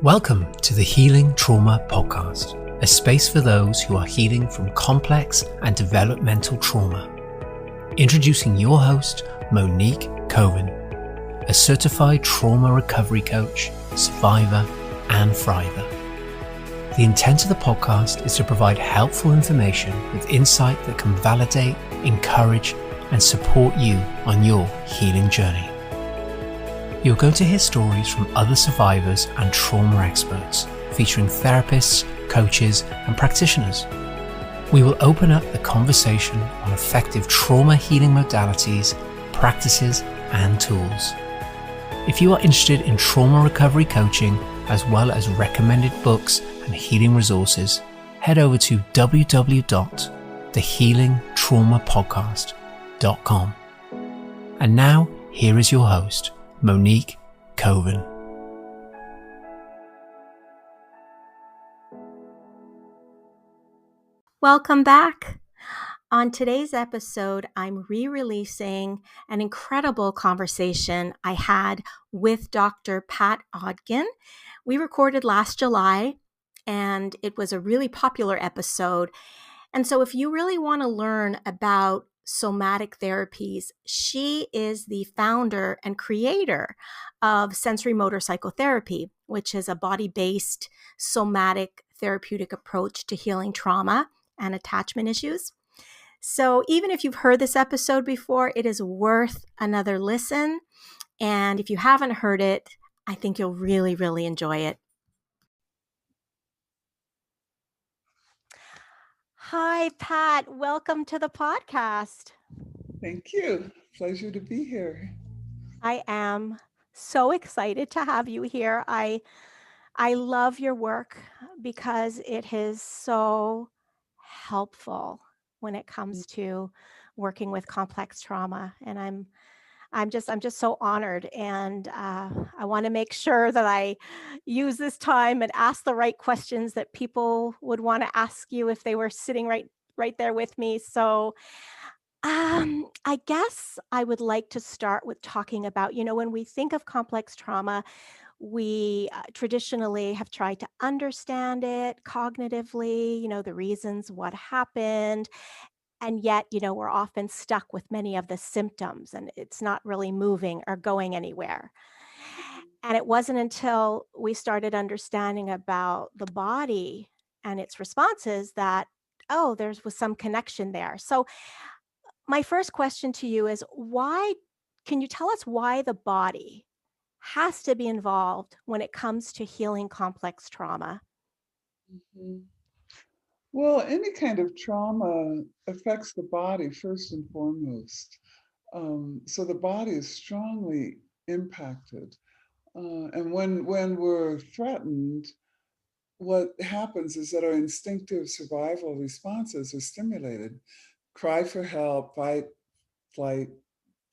Welcome to the Healing Trauma Podcast, a space for those who are healing from complex and developmental trauma. Introducing your host, Monique Coven, a certified trauma recovery coach, survivor, and thriver. The intent of the podcast is to provide helpful information with insight that can validate, encourage, and support you on your healing journey. You're going to hear stories from other survivors and trauma experts, featuring therapists, coaches, and practitioners. We will open up the conversation on effective trauma healing modalities, practices, and tools. If you are interested in trauma recovery coaching, as well as recommended books and healing resources, head over to www.thehealingtraumapodcast.com. And now, here is your host, Monique Coven. Welcome back. On today's episode, I'm re-releasing an incredible conversation I had with Dr. Pat Ogden. We recorded last July, and it was a really popular episode. And so if you really want to learn about somatic therapies, she is the founder and creator of sensory motor psychotherapy, which is a body-based somatic therapeutic approach to healing trauma and attachment issues. So even if you've heard this episode before, it is worth another listen. And if you haven't heard it, I think you'll really, really enjoy it. Hi, Pat. Welcome to the podcast. Thank you. Pleasure to be here. I am so excited to have you here. I love your work because it is so helpful when it comes to working with complex trauma. And I'm just so honored, and I want to make sure that I use this time and ask the right questions that people would want to ask you if they were sitting right there with me. So I guess I would like to start with talking about, when we think of complex trauma, we traditionally have tried to understand it cognitively, the reasons, what happened. And yet, we're often stuck with many of the symptoms, and it's not really moving or going anywhere. And it wasn't until we started understanding about the body and its responses that, there was some connection there. So my first question to you is, can you tell us why the body has to be involved when it comes to healing complex trauma? Mm-hmm. Well, any kind of trauma affects the body first and foremost. So the body is strongly impacted. And when we're threatened, what happens is that our instinctive survival responses are stimulated. Cry for help, fight, flight,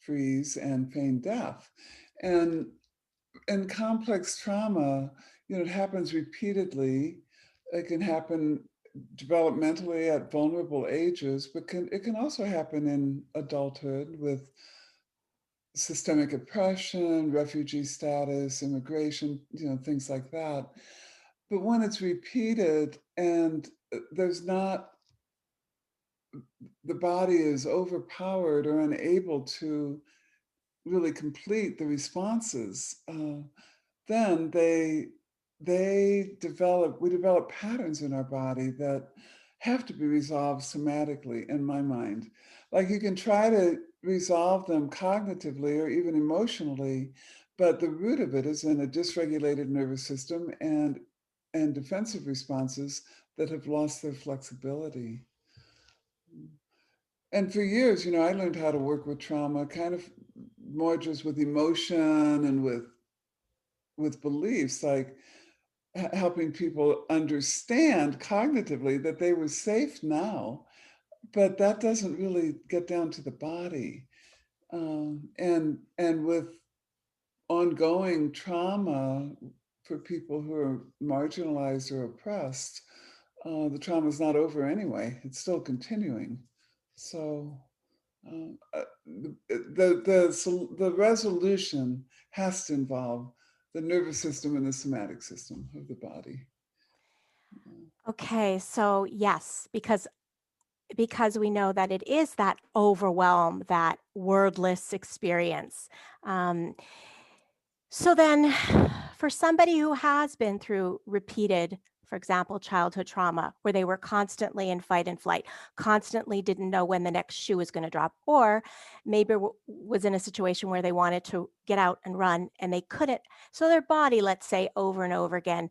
freeze, and feign death. And in complex trauma, it happens repeatedly. It can happen developmentally at vulnerable ages, but it can also happen in adulthood with systemic oppression, refugee status, immigration, things like that. But when it's repeated and the body is overpowered or unable to really complete the responses, then we develop patterns in our body that have to be resolved somatically, in my mind. Like, you can try to resolve them cognitively or even emotionally, but the root of it is in a dysregulated nervous system and defensive responses that have lost their flexibility. And for years, I learned how to work with trauma kind of more just with emotion and with beliefs, like helping people understand cognitively that they were safe now, but that doesn't really get down to the body. And with ongoing trauma for people who are marginalized or oppressed, the trauma is not over anyway. It's still continuing. So the resolution has to involve the nervous system and the somatic system of the body. Okay, so yes, because we know that it is that overwhelm, that wordless experience. Um, so then, for somebody who has been through repeated, for example, childhood trauma, where they were constantly in fight and flight, constantly didn't know when the next shoe was going to drop, or maybe was in a situation where they wanted to get out and run and they couldn't. So their body, let's say, over and over again,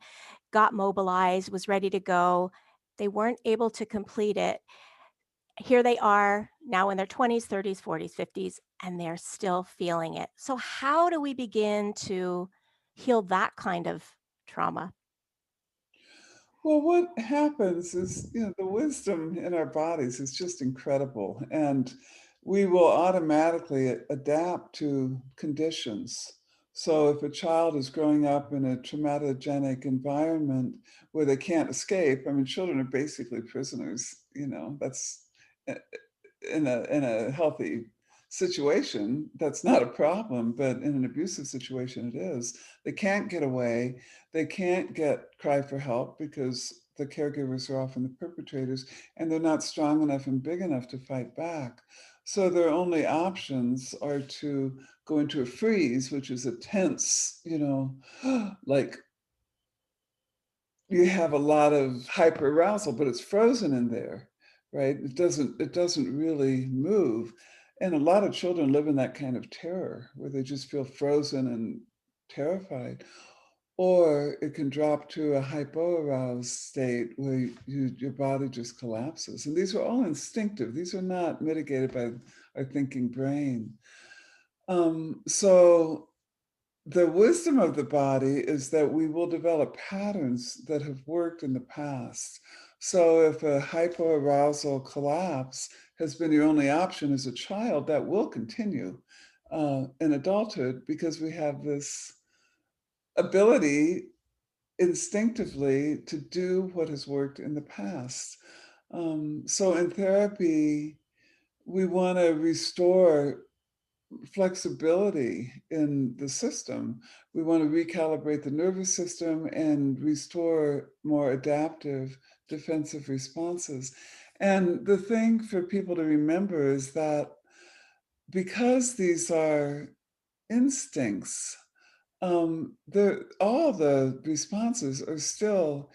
got mobilized, was ready to go. They weren't able to complete it. Here they are now in their 20s, 30s, 40s, 50s, and they're still feeling it. So, how do we begin to heal that kind of trauma? Well, what happens is, the wisdom in our bodies is just incredible, and we will automatically adapt to conditions. So if a child is growing up in a traumatogenic environment where they can't escape, I mean, children are basically prisoners, that's uh, in a healthy situation, that's not a problem, but in an abusive situation, it is. They can't get away. They can't cry for help because the caregivers are often the perpetrators, and they're not strong enough and big enough to fight back. So their only options are to go into a freeze, which is a tense, like you have a lot of hyperarousal, but it's frozen in there, right? It doesn't really move. And a lot of children live in that kind of terror where they just feel frozen and terrified. Or it can drop to a hypoaroused state where your body just collapses. And these are all instinctive. These are not mitigated by our thinking brain. So the wisdom of the body is that we will develop patterns that have worked in the past. So if a hypoarousal collapse has been your only option as a child, that will continue in adulthood because we have this ability instinctively to do what has worked in the past. So in therapy, we want to restore flexibility in the system. We want to recalibrate the nervous system and restore more adaptive defensive responses. And the thing for people to remember is that because these are instincts, all the responses are still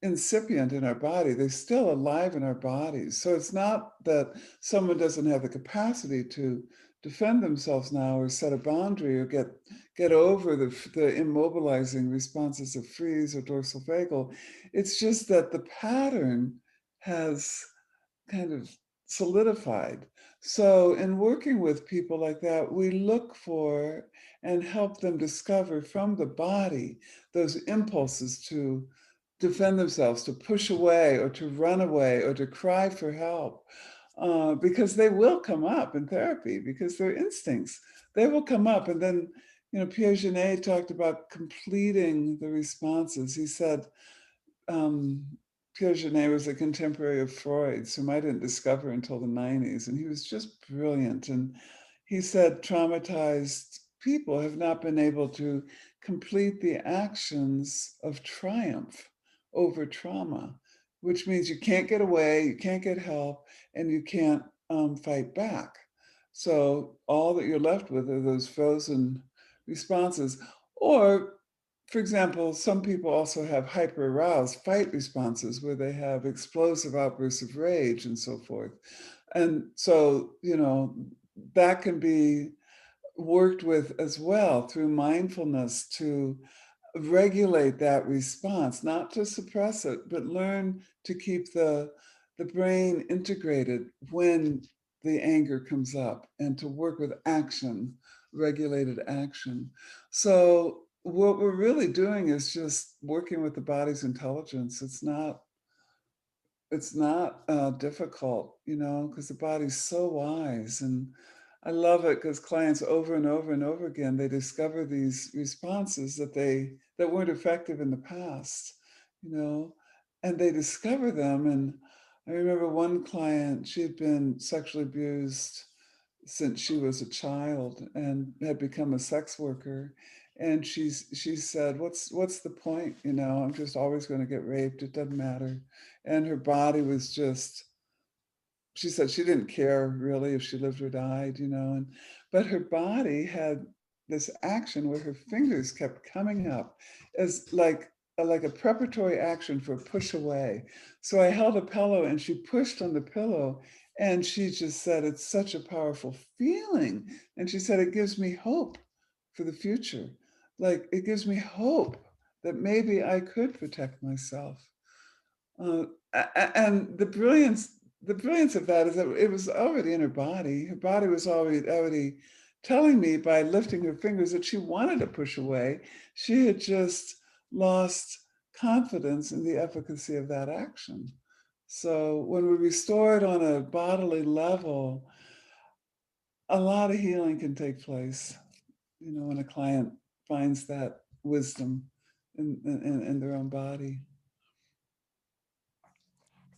incipient in our body. They're still alive in our bodies. So it's not that someone doesn't have the capacity to defend themselves now or set a boundary or get over the immobilizing responses of freeze or dorsal vagal. It's just that the pattern has kind of solidified. So, in working with people like that, we look for and help them discover from the body those impulses to defend themselves, to push away or to run away or to cry for help. Because they will come up in therapy because they're instincts. They will come up. And then, Pierre Genet talked about completing the responses. He said, um, Pierre Genet was a contemporary of Freud's, whom I didn't discover until the 90s, and he was just brilliant. And he said traumatized people have not been able to complete the actions of triumph over trauma, which means you can't get away, you can't get help, and you can't fight back. So all that you're left with are those frozen responses. Or for example, some people also have hyper-aroused fight responses where they have explosive outbursts of rage and so forth. And so, that can be worked with as well through mindfulness to regulate that response, not to suppress it, but learn to keep the brain integrated when the anger comes up and to work with action, regulated action. So what we're really doing is just working with the body's intelligence. It's not difficult, because the body's so wise. And I love it because clients over and over and over again, they discover these responses that weren't effective in the past, you know, and they discover them. And I remember one client, she had been sexually abused since she was a child and had become a sex worker. And she said, what's the point? I'm just always going to get raped. It doesn't matter. And her body was just, she said she didn't care really if she lived or died, but her body had this action where her fingers kept coming up as like a preparatory action for a push away. So I held a pillow and she pushed on the pillow, and she just said, it's such a powerful feeling. And she said, it gives me hope for the future. Like, it gives me hope that maybe I could protect myself. Uh, and the brilliance of that is that it was already in her body. Her body was already telling me by lifting her fingers that she wanted to push away. She had just lost confidence in the efficacy of that action. So when we restore it on a bodily level, a lot of healing can take place, when a client finds that wisdom in their own body.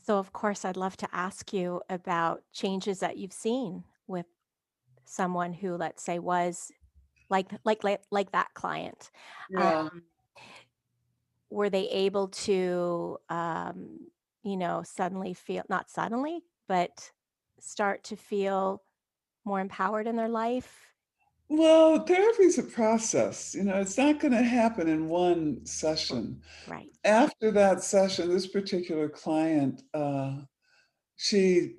So, of course, I'd love to ask you about changes that you've seen with someone who, let's say, was like that client. Yeah. Were they able to, suddenly feel, not suddenly, but start to feel more empowered in their life? Well, therapy is a process. It's not going to happen in one session. Right. After that session, this particular client, she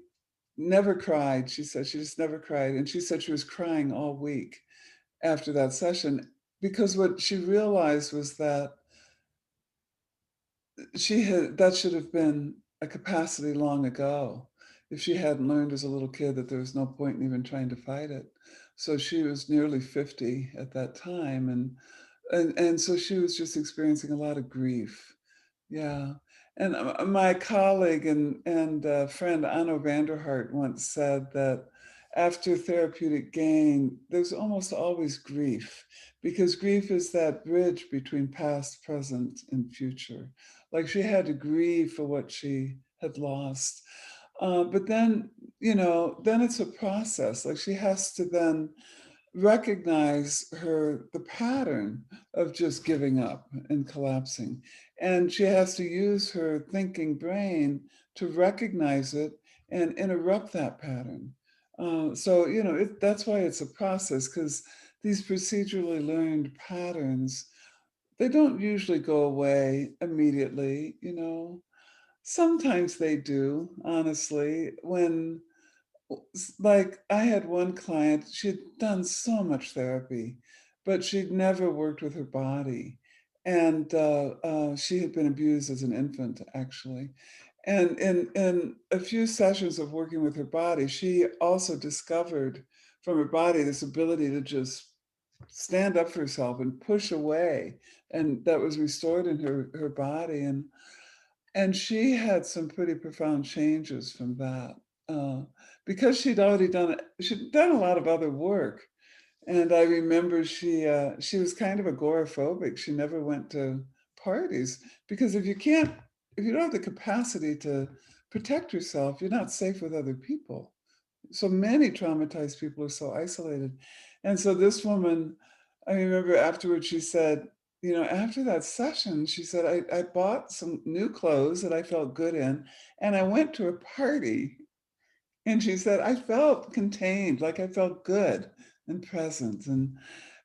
never cried. She said she just never cried. And she said she was crying all week after that session, because what she realized was that that should have been a capacity long ago if she hadn't learned as a little kid that there was no point in even trying to fight it. So she was nearly 50 at that time, and so she was just experiencing a lot of grief. Yeah. And my colleague and friend Anno Vanderhart once said that after therapeutic gain, there's almost always grief, because grief is that bridge between past, present, and future. Like, she had to grieve for what she had lost. But then it's a process. Like, she has to then recognize the pattern of just giving up and collapsing, and she has to use her thinking brain to recognize it and interrupt that pattern. That's why it's a process, because these procedurally learned patterns, they don't usually go away immediately. Sometimes they do, honestly, when like, I had one client, she'd done so much therapy, but she'd never worked with her body. And she had been abused as an infant, actually. And in a few sessions of working with her body, she also discovered from her body this ability to just stand up for herself and push away. And that was restored in her body. And she had some pretty profound changes from that, uh, because she'd done a lot of other work. And I remember she was kind of agoraphobic. She never went to parties, because if you don't have the capacity to protect yourself, you're not safe with other people. So many traumatized people are so isolated. And so this woman, I remember afterwards, she said, after that session, she said, I bought some new clothes that I felt good in, and I went to a party. And she said, I felt contained, like I felt good and present. And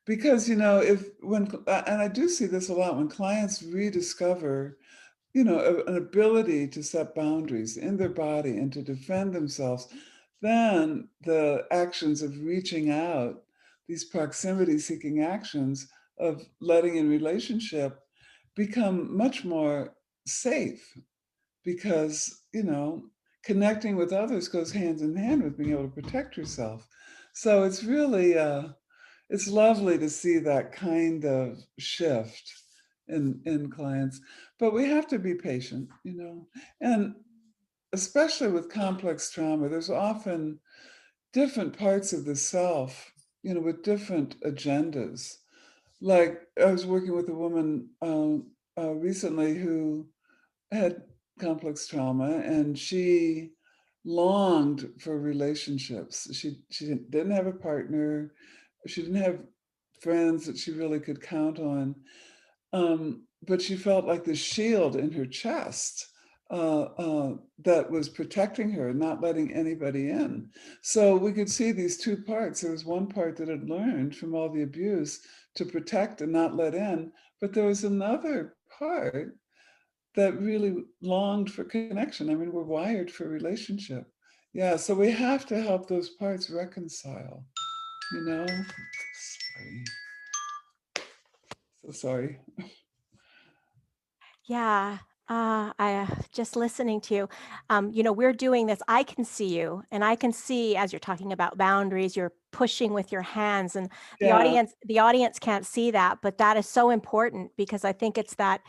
because, and I do see this a lot when clients rediscover an ability to set boundaries in their body and to defend themselves, then the actions of reaching out, these proximity seeking actions of letting in relationship, become much more safe, because, connecting with others goes hand in hand with being able to protect yourself. So it's really, it's lovely to see that kind of shift in clients, but we have to be patient. And especially with complex trauma, there's often different parts of the self, with different agendas. Like, I was working with a woman recently who had complex trauma, and she longed for relationships. She didn't have a partner. She didn't have friends that she really could count on. But she felt like the shield in her chest that was protecting her and not letting anybody in. So we could see these two parts. There was one part that had learned from all the abuse to protect and not let in, but there was another part that really longed for connection. I mean, we're wired for relationship. Yeah, so we have to help those parts reconcile, you know? Sorry. So sorry. Yeah. Just listening to you, we're doing this. I can see you, and I can see as you're talking about boundaries, you're pushing with your hands, and Yeah, the audience can't see that, but that is so important because I think it's that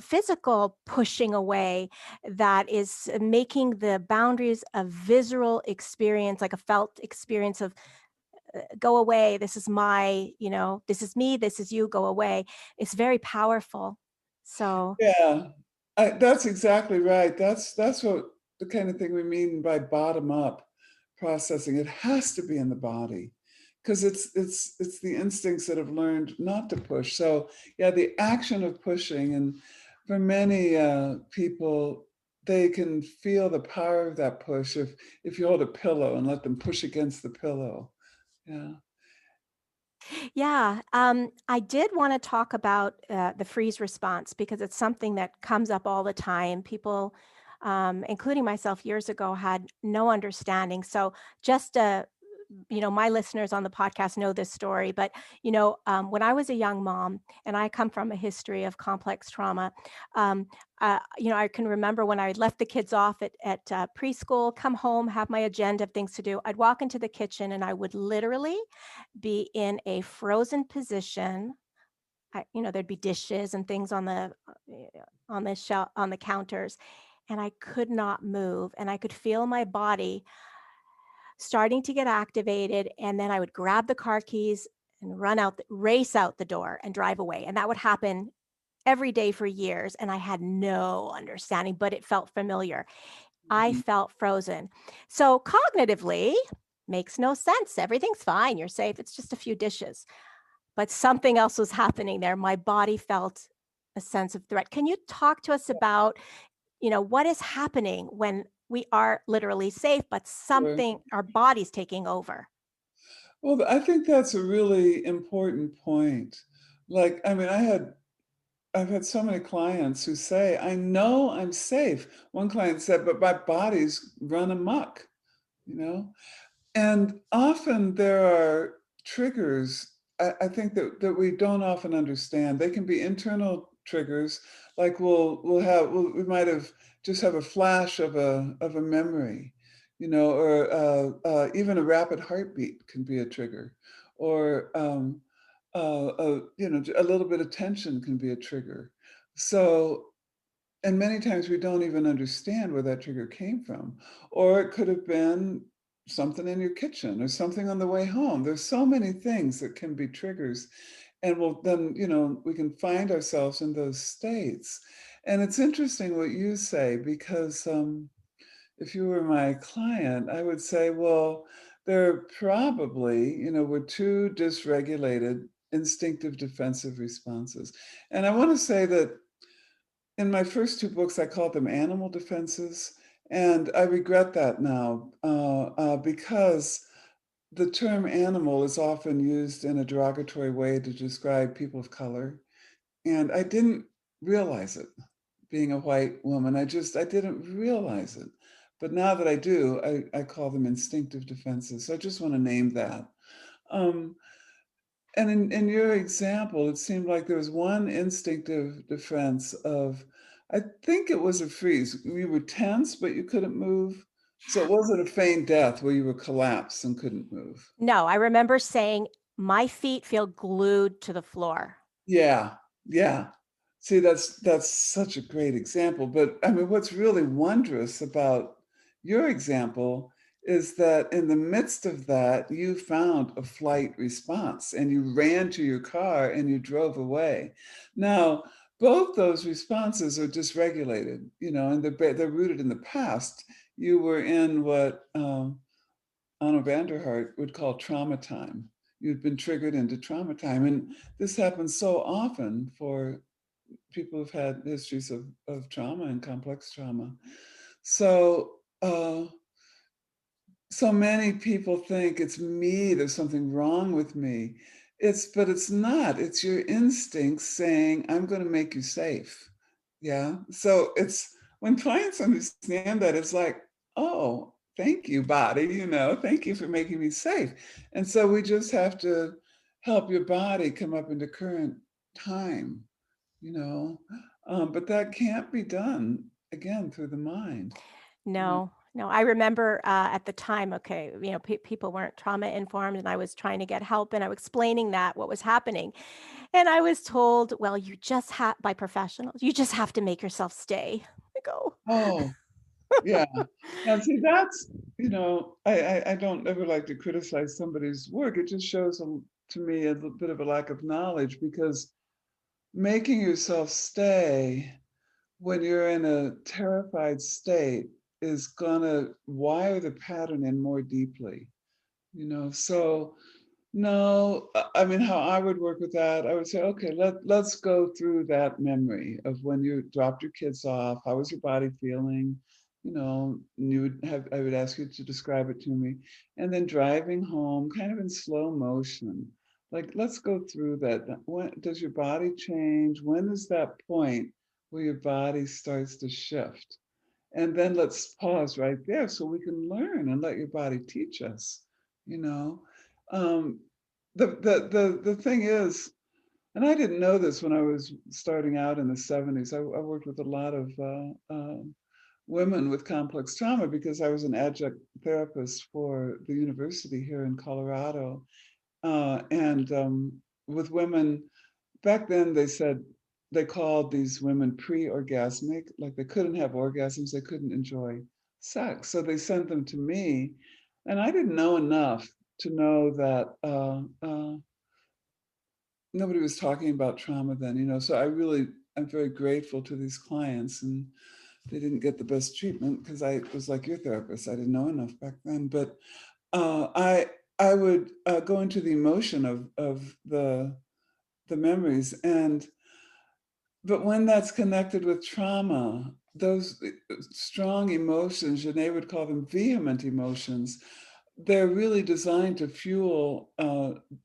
physical pushing away that is making the boundaries a visceral experience, like a felt experience of go away. This is this is me, this is you, go away. It's very powerful. So, yeah. That's exactly right. That's what the kind of thing we mean by bottom up processing. It has to be in the body because it's the instincts that have learned not to push. So yeah, the action of pushing, and for many people, they can feel the power of that push if you hold a pillow and let them push against the pillow. Yeah. yeah, I did want to talk about the freeze response because it's something that comes up all the time. People, including myself years ago, had no understanding. So, just my listeners on the podcast know this story, but when I was a young mom, and I come from a history of complex trauma, um, I can remember when I left the kids off at preschool, come home, have my agenda of things to do. I'd walk into the kitchen, and I would literally be in a frozen position. There'd be dishes and things on the shelf, on the counters, and I could not move, and I could feel my body starting to get activated, and then I would grab the car keys and race out the door and drive away, and that would happen every day for years, and I had no understanding, but it felt familiar. I Mhm. felt frozen. So cognitively, makes no sense. Everything's fine. You're safe. It's just a few dishes. But something else was happening there. My body felt a sense of threat. Can you talk to us about, what is happening when we are literally safe, but Sure. something, our body's taking over? Well, I think that's a really important point. Like, I mean, I've had so many clients who say, "I know I'm safe." One client said, "But my body's run amok," you know? And often there are triggers, I think that we don't often understand. They can be internal triggers, like we might have just have a flash of a memory, or even a rapid heartbeat can be a trigger, or a little bit of tension can be a trigger. So and many times we don't even understand where that trigger came from. Or it could have been something in your kitchen or something on the way home. There's so many things that can be triggers. And we can find ourselves in those states. And it's interesting what you say, because if you were my client, I would say, well, there probably, were two dysregulated instinctive defensive responses. And I want to say that in my first two books, I called them animal defenses, and I regret that now because the term animal is often used in a derogatory way to describe people of color, and I didn't realize it being a white woman. I didn't realize it. But now that I do, I call them instinctive defenses. So I just want to name that. Um, and in your example, it seemed like there was one instinctive defense of, I think it was a freeze. You were tense, but you couldn't move. So it wasn't a feigned death where you were collapsed and couldn't move. No, I remember saying, my feet feel glued to the floor. Yeah, yeah. See, that's such a great example. But I mean, what's really wondrous about your example is that in the midst of that, you found a flight response and you ran to your car and you drove away. Now, both those responses are dysregulated, and they're rooted in the past. You were in what Anna Vanderhart would call trauma time. you'd been triggered into trauma time. And this happens so often for people who've had histories of trauma and complex trauma. So, so many people think it's me, there's something wrong with me. But it's not. It's your instincts saying, I'm going to make you safe. Yeah. So it's when clients understand that, it's like, oh, thank you, body, thank you for making me safe. And so we just have to help your body come up into current time, you know. But that can't be done again through the mind. You know. No, no. I remember at the time, okay, people weren't trauma informed, and I was trying to get help, and I was explaining that what was happening, and I was told, "Well, you just have by professionals, you just have to make yourself stay." I go, Oh, yeah. Now, see, that's, I don't ever like to criticize somebody's work. It just shows to me a little bit of a lack of knowledge, because making yourself stay when you're in a terrified state is gonna wire the pattern in more deeply. So no, I mean, how I would work with that, I would say, okay, let's go through that memory of when you dropped your kids off. How was your body feeling? And I would ask you to describe it to me. And then driving home, kind of in slow motion. Like, let's go through that. When does your body change? When is that point where your body starts to shift? And then let's pause right there so we can learn and let your body teach us, you know. Um, the thing is, and I didn't know this when I was starting out in the 70s. I worked with a lot of women with complex trauma because I was an adjunct therapist for the university here in Colorado. And with women, back then they said they called these women pre-orgasmic, like they couldn't have orgasms, they couldn't enjoy sex. So they sent them to me. And I didn't know enough to know that nobody was talking about trauma then. So I'm very grateful to these clients, and they didn't get the best treatment because I was like your therapist. I didn't know enough back then. But I would go into the emotion of the memories. But when that's connected with trauma, those strong emotions, Janae would call them vehement emotions, they're really designed to fuel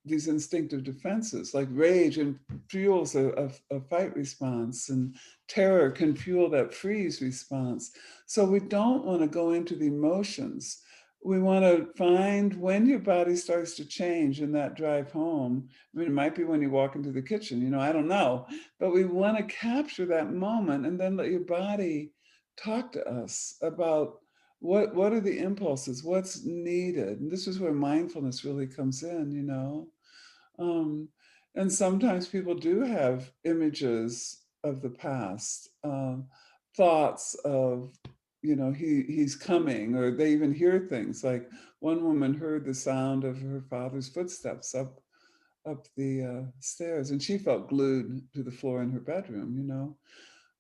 these instinctive defenses. Like rage and fuels a fight response, and terror can fuel that freeze response. So we don't want to go into the emotions. We want to find when your body starts to change in that drive home. I mean, it might be when you walk into the kitchen, I don't know, but we want to capture that moment and then let your body talk to us about what are the impulses, what's needed. And this is where mindfulness really comes in. um, and sometimes people do have images of the past, thoughts of, he's coming, or they even hear things like one woman heard the sound of her father's footsteps up the stairs, and she felt glued to the floor in her bedroom.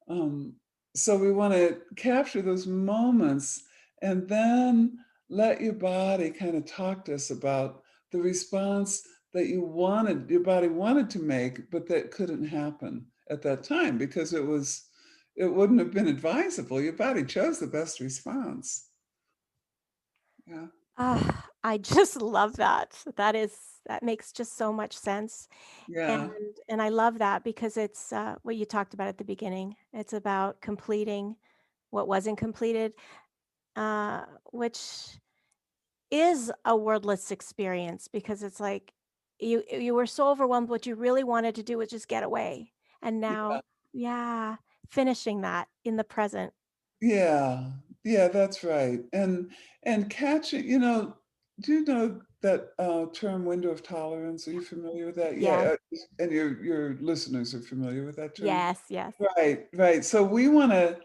um, so we want to capture those moments and then let your body kind of talk to us about the response that your body wanted to make, but that couldn't happen at that time because it wouldn't have been advisable. Your body chose the best response. Yeah. I just love that. That makes just so much sense. And Yeah. and I love that because it's what you talked about at the beginning. It's about completing what wasn't completed, which is a wordless experience because it's like you were so overwhelmed. What you really wanted to do was just get away. And Yeah. now, yeah, finishing that in the present. Yeah, yeah, that's right. And catching, do you know that term window of tolerance? Are you familiar with that? Yes, Yeah, and your listeners are familiar with that term. yes, yes. Right, right. So we want to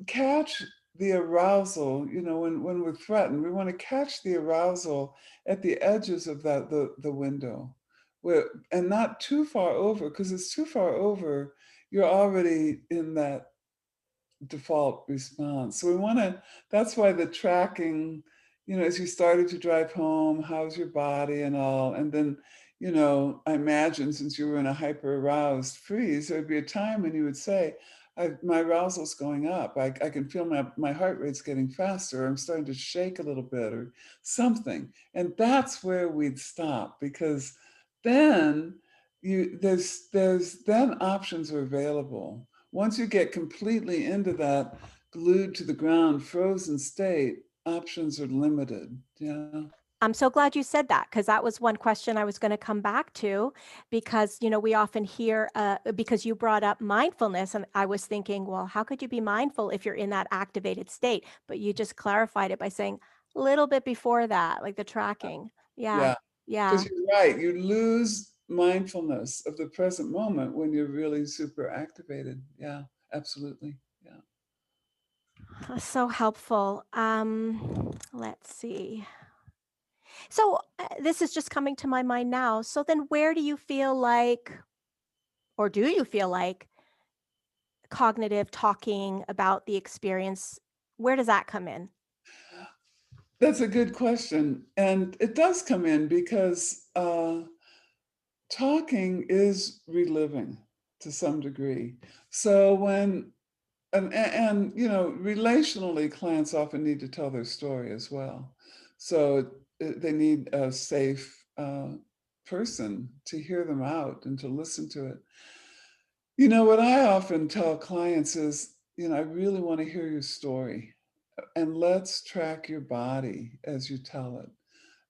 catch the arousal, when we're threatened, we want to catch the arousal at the edges of the window, where and not too far over, because it's too far over, you're already in that default response. So that's why the tracking, as you started to drive home, how's your body and all? And then, I imagine since you were in a hyper aroused freeze, there'd be a time when you would say, my arousal's going up. I can feel my heart rate's getting faster. I'm starting to shake a little bit or something. And that's where we'd stop, because then there's then options are available. Once you get completely into that glued to the ground, frozen state, options are limited. Yeah. I'm so glad you said that, because that was one question I was going to come back to, because we often hear, because you brought up mindfulness, and I was thinking, well, how could you be mindful if you're in that activated state? But you just clarified it by saying a little bit before that, like the tracking. Yeah, Yeah. yeah. Because you're right. You lose mindfulness of the present moment when you're really super activated. Yeah, absolutely. Yeah. So helpful. Let's see. So this is just coming to my mind now. So then, where do you feel like, or do you feel like, cognitive talking about the experience, where does that come in? That's a good question. And it does come in because talking is reliving to some degree. So relationally, clients often need to tell their story as well. So they need a safe person to hear them out and to listen to it. What I often tell clients is, I really want to hear your story, and let's track your body as you tell it.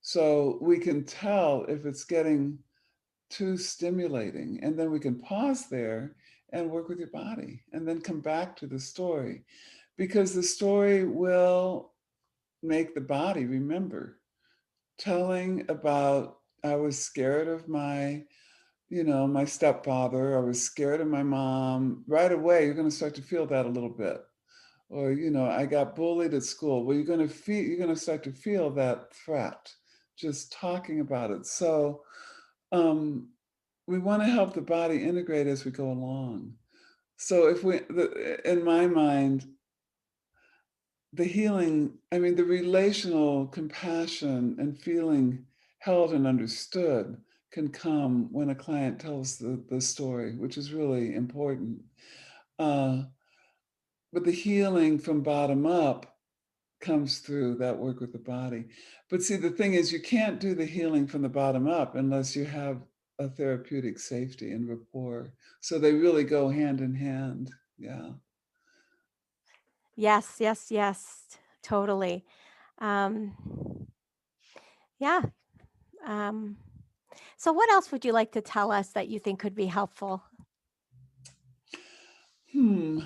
So we can tell if it's getting too stimulating, and then we can pause there and work with your body and then come back to the story, because the story will make the body remember. Telling about, I was scared of my stepfather, I was scared of my mom, right away you're going to start to feel that a little bit. Or I got bullied at school. Well, you're going to start to feel that threat just talking about it. So um we want to help the body integrate as we go along. So in my mind, the healing, I mean, the relational compassion and feeling held and understood can come when a client tells the story, which is really important. Uh, but the healing from bottom up comes through that work with the body. But see, the thing is, you can't do the healing from the bottom up unless you have a therapeutic safety and rapport. So they really go hand in hand. Yeah. Yes, yes, yes, totally. Um, yeah. Um, so what else would you like to tell us that you think could be helpful? Hmm.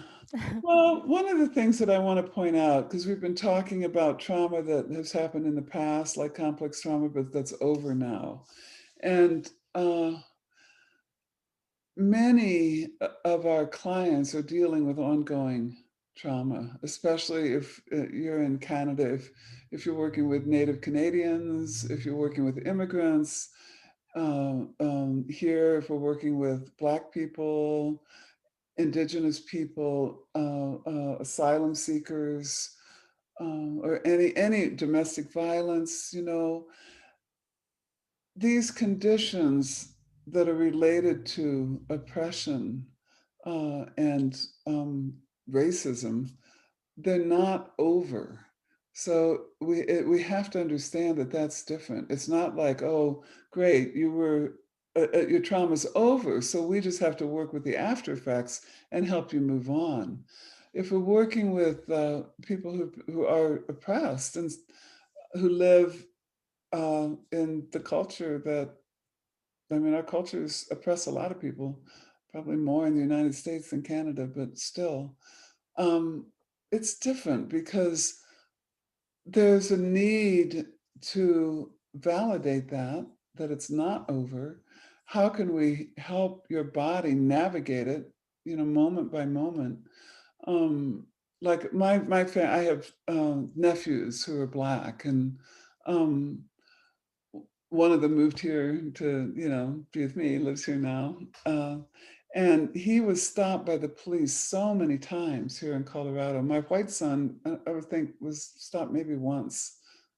Well, one of the things that I want to point out, because we've been talking about trauma that has happened in the past, like complex trauma, but that's over now. And many of our clients are dealing with ongoing trauma, especially if you're in Canada, if you're working with Native Canadians, if you're working with immigrants, here, if we're working with Black people, Indigenous people, asylum seekers, or any domestic violence, these conditions that are related to oppression and racism, they're not over. So we have to understand that that's different. It's not like, oh, great, your trauma's over, so we just have to work with the after effects and help you move on. If we're working with people who are oppressed and who live in the culture that, I mean, our cultures oppress a lot of people, probably more in the United States than Canada, but still, um, it's different because there's a need to validate that it's not over. How can we help your body navigate it, moment by moment? Um, like I have nephews who are Black, and um, one of them moved here to, be with me, lives here now. And he was stopped by the police so many times here in Colorado. My white son, I would think, was stopped maybe once.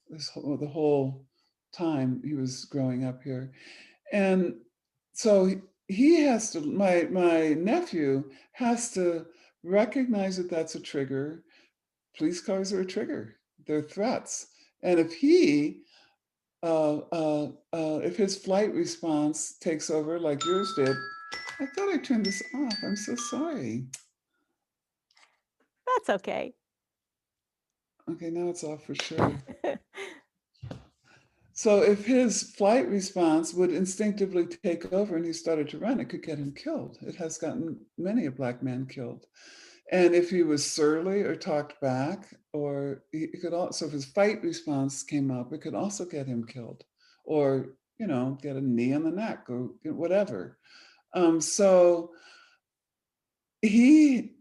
the whole time he was growing up here. And so he has to, my nephew has to recognize that that's a trigger. Police cars are a trigger. They're threats. And if his flight response takes over like yours did, I thought I turned this off. I'm so sorry. That's okay. Okay, now it's off for sure. So if his flight response would instinctively take over and he started to run, it could get him killed. It has gotten many a Black man killed. And if he was surly or talked back, or he could also, if his fight response came up, it could also get him killed, or, get a knee on the neck or whatever. So he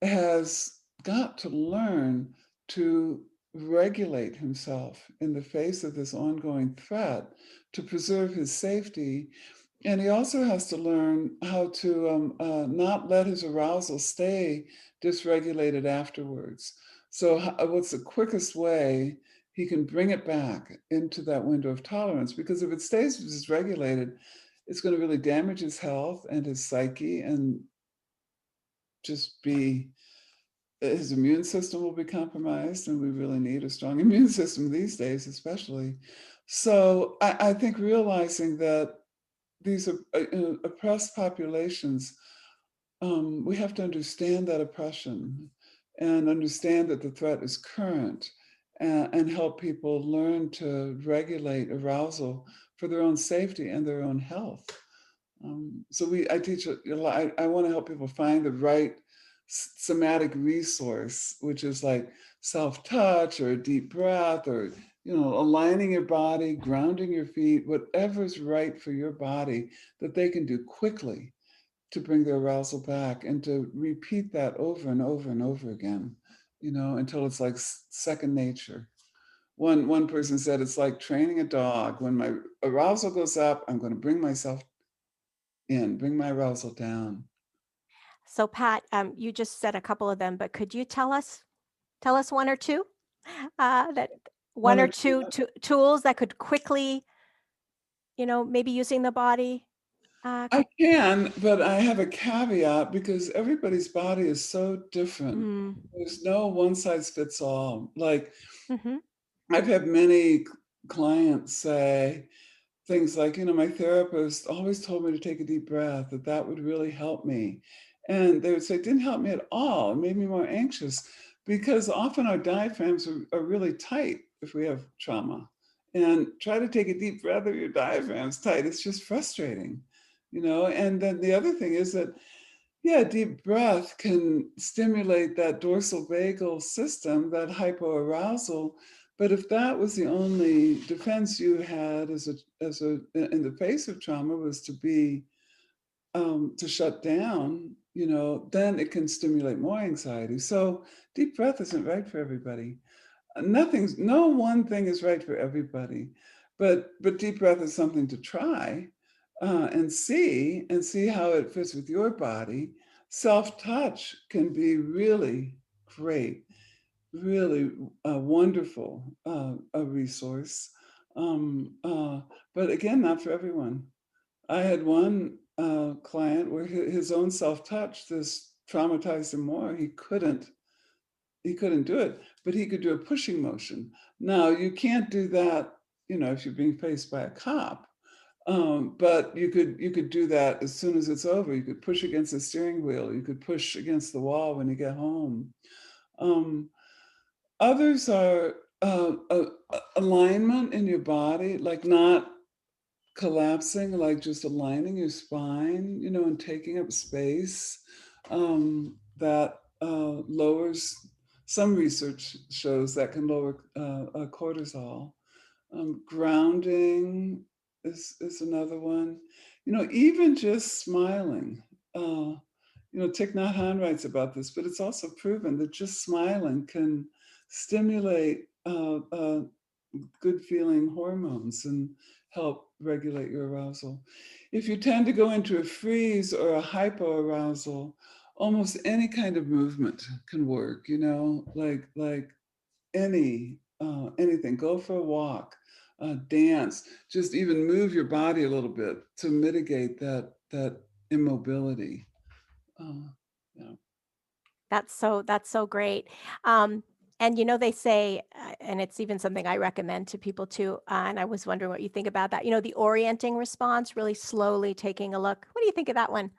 has got to learn to regulate himself in the face of this ongoing threat to preserve his safety. And he also has to learn how to not let his arousal stay dysregulated afterwards. So what's the quickest way he can bring it back into that window of tolerance? Because if it stays dysregulated, it's going to really damage his health and his psyche, and just be his immune system will be compromised, and we really need a strong immune system these days, especially. So I think realizing that these oppressed populations, we have to understand that oppression and understand that the threat is current, and help people learn to regulate arousal for their own safety and their own health. So I teach a lot. I want to help people find the right somatic resource, which is like self-touch or a deep breath, or aligning your body, grounding your feet, whatever's right for your body that they can do quickly to bring their arousal back, and to repeat that over and over and over again, until it's like second nature. One person said it's like training a dog. When my arousal goes up, I'm going to bring myself in, bring my arousal down. So Pat, you just said a couple of them, but could you tell us one or two that one One or of two tools that could quickly, maybe using the body? I can, but I have a caveat, because everybody's body is so different. There's no one size fits all. Like, Mm-hmm. I've had many clients say things like, my therapist always told me to take a deep breath, that would really help me. And they would say, it didn't help me at all. It made me more anxious, because often our diaphragms are really tight if we have trauma. And try to take a deep breath with your diaphragm's tight. It's just frustrating, And then the other thing is that, yeah, deep breath can stimulate that dorsal vagal system, that hypoarousal. But if that was the only defense you had as a in the face of trauma, was to be to shut down, then it can stimulate more anxiety. So deep breath isn't right for everybody. No one thing is right for everybody, but deep breath is something to try, and see how it fits with your body. Self-touch can be really great, really wonderful, a resource, but again, not for everyone. I had one client where his own self-touch just traumatized him more. He couldn't do it, but he could do a pushing motion. Now, you can't do that, if you're being faced by a cop. But you could do that as soon as it's over. You could push against the steering wheel. You could push against the wall when you get home. Um, Others are alignment in your body, like not collapsing, like just aligning your spine, and taking up space. That lowers, some research shows that can lower cortisol. Grounding is another one. Even just smiling. Thich Nhat Hanh writes about this, but it's also proven that just smiling can stimulate good feeling hormones and help regulate your arousal. If you tend to go into a freeze or a hypoarousal, almost any kind of movement can work, like any anything. Go for a walk, dance, just even move your body a little bit to mitigate that immobility. Yeah. That's so great. And they say, and it's even something I recommend to people too. And I was wondering what you think about that. The orienting response, really slowly taking a look. What do you think of that one?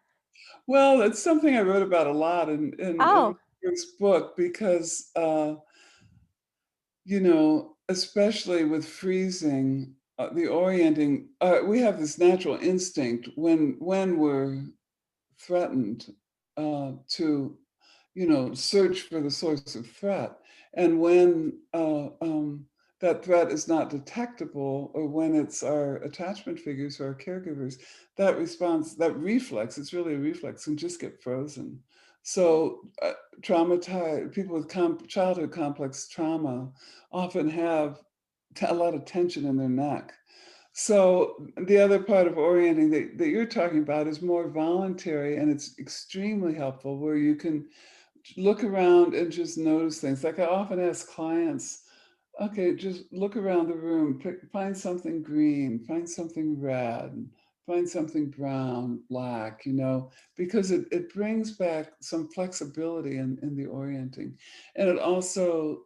Well, it's something I wrote about a lot in my Oh, first book because, especially with freezing, the orienting, we have this natural instinct when we're threatened to search for the source of threat. And when that threat is not detectable, or when it's our attachment figures or our caregivers, that response, that reflex, it's really a reflex, can just get frozen. So traumatized people with childhood complex trauma often have a lot of tension in their neck. So the other part of orienting that you're talking about is more voluntary, and it's extremely helpful, where you can look around and just notice things. Like I often ask clients, okay, just look around the room, find something green, find something red, find something brown, black, because it brings back some flexibility in the orienting. And it also,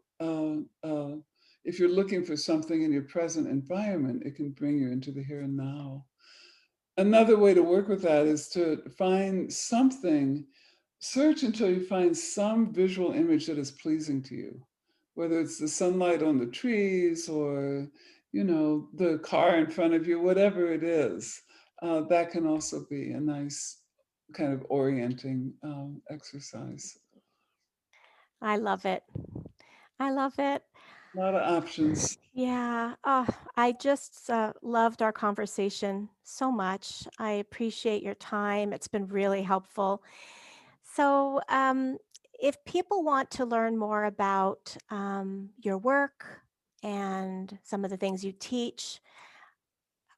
if you're looking for something in your present environment, it can bring you into the here and now. Another way to work with that is to find something. Search until you find some visual image that is pleasing to you, whether it's the sunlight on the trees or, the car in front of you, whatever it is. That can also be a nice kind of orienting exercise. I love it. I love it. A lot of options. Yeah. I just loved our conversation so much. I appreciate your time. It's been really helpful. So, if people want to learn more about your work and some of the things you teach,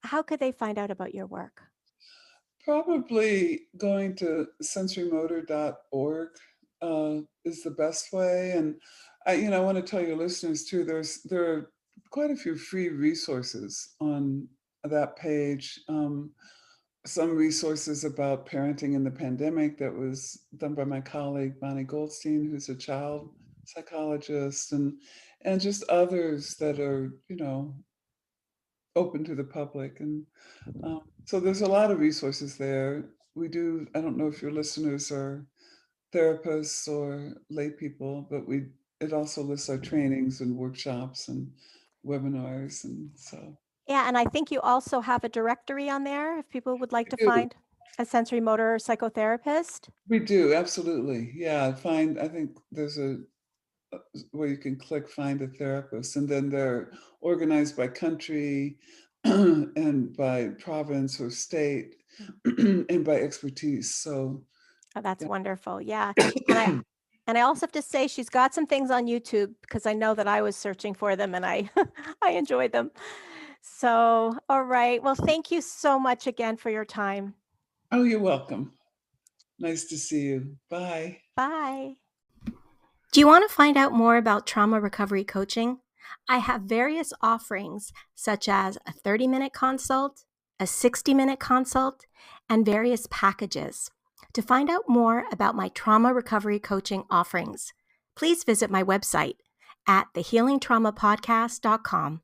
how could they find out about your work? Probably going to sensorymotor.org is the best way. And I want to tell your listeners too, there are quite a few free resources on that page. Some resources about parenting in the pandemic that was done by my colleague Bonnie Goldstein, who's a child psychologist, and just others that are open to the public. And so there's a lot of resources there. I don't know if your listeners are therapists or lay people, but it also lists our trainings and workshops and webinars. And so Yeah, and I think you also have a directory on there if people would like to we do. find a sensory motor psychotherapist. We do, absolutely. Yeah, I think there's where you can click find a therapist, and then they're organized by country and by province or state and by expertise. So Oh, that's yeah. wonderful. Yeah. And I also have to say she's got some things on YouTube because I know that I was searching for them and I I enjoyed them. So, all right. Well, thank you so much again for your time. Oh, you're welcome. Nice to see you. Bye. Bye. Do you want to find out more about trauma recovery coaching? I have various offerings such as a 30-minute consult, a 60-minute consult, and various packages. To find out more about my trauma recovery coaching offerings, please visit my website at thehealingtraumapodcast.com.